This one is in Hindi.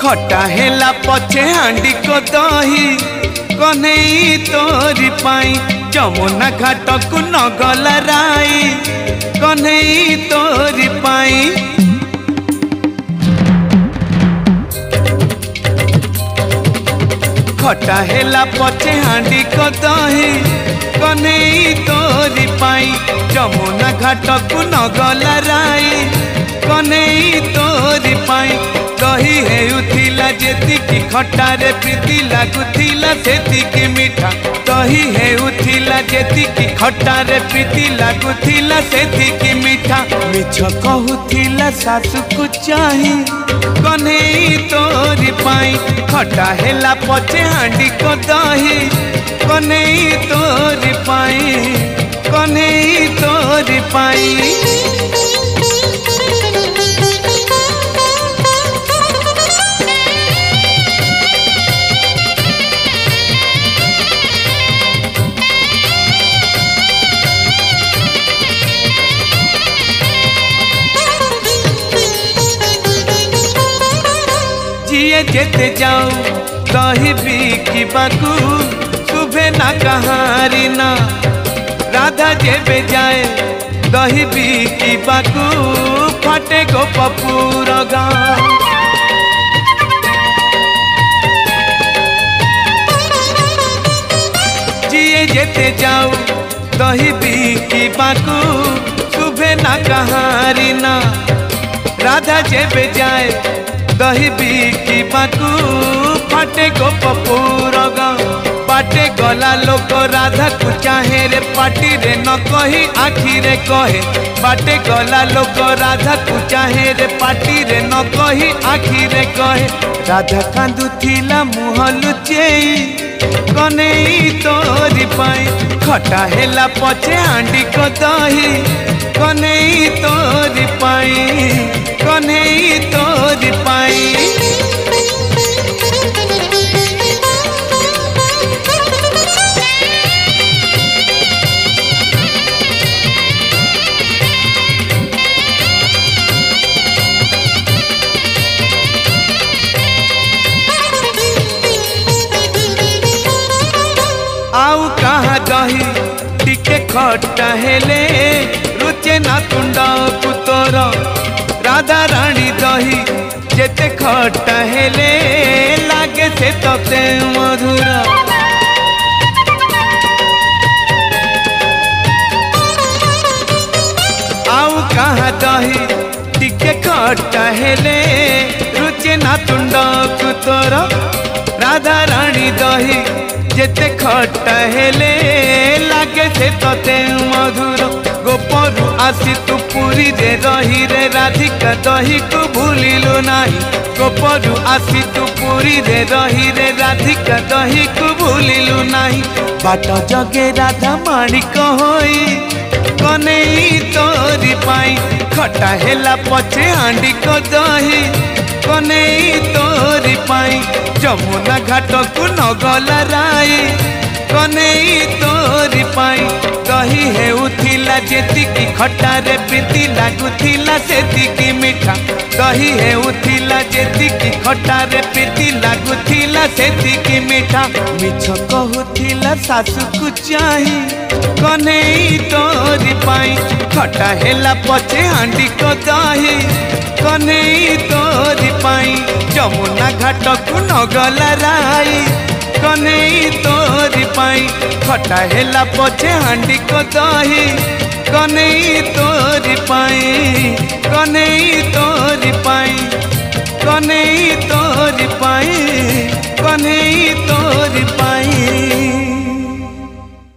खटा हेला पछे हांडी को दही कन्हई तोरी पाई जमुना घाट को नगल राई कन्हई तोरी पाई। खटा हेला पछे हांडी को दही कन्हई तोरी पाई जमुना घाट को नगल राई कन्हई तोरी पाई। दही हेउथिला जेतिकी खटारे प्रीति लागुथिला सेतिकी मीठा दही हेउथिला जेतिकी खटारे प्रीति लागुथिला सेतिकी मीठा। मिछ कहूथिला सासु को चाही कन्हई तोरी पाई खटा हेला पछे हांडी को दही कन्हई तोरी पाई कन्हई तोरी पाई। जिए जेते जाऊ दही बिकिबाकू शुभे ना कहारी ना राधा जेबे जाए दही बिकिबाकू फटे गोपपुर गाँ। जिए जेते जाऊ दही बिकिबाकू शुभे ना कहारी ना राधा जेबे जाए दही बिकिबाकू फाटे गोपपुर गाँ। बाटे गला लोक राधा को चाहे रे पाटी रे न कही आखि रे कहे बाटे गला लोक राधा को चाहे रे पाटी रे न कही आखि रे कहे। राधा कांदुथिला मुह लुचेई कन्हई तोरी पाई खटा हेला पछे हांडी को दही कन्हई तोरी पाई कन्हई तोरी पाई। आउ कहा दही टिके खटा हेले रुचे ना तुंड पुतर राधा रानी दही जेते खटा हेले लागे से तते मधुर। आउ कहा दही टिके खटा हेले रुचे ना तुंड पुतर राधा रानी दही जेते खटा हेले लागे से तते मधुर। गोपरु आसी तू पुरी रे रही रे राधिका दही को भूलिलु नाही गोपरु आसी तू पुरी रे रही रे राधिका दही को भूलिलु नाही। बाट जगे राधा माणिक होई कन्हई तोरी पाई खटा हेला पछे हांडी को दही कन्हई तोरी पाई जमुना घाट को नगल राई कन्हई तोरी पाई। दही हेउथिला जेतिकी खटारे प्रीति लागुथिला सेतिकी मीठा दही हेउथिला जेतिकी खटारे प्रीति लागुथिला सेतिकी मीठा। मिछ कहूथिला सासु को चाही कन्हई तोरी पाई खटा हेला पछे हांडी को दही कन्हई तोरी पाई जमुना घाट को नगल राई कन्हई तोरी पाई खटा हेला पछे हांडी को दही कन्हई तोरी पाई।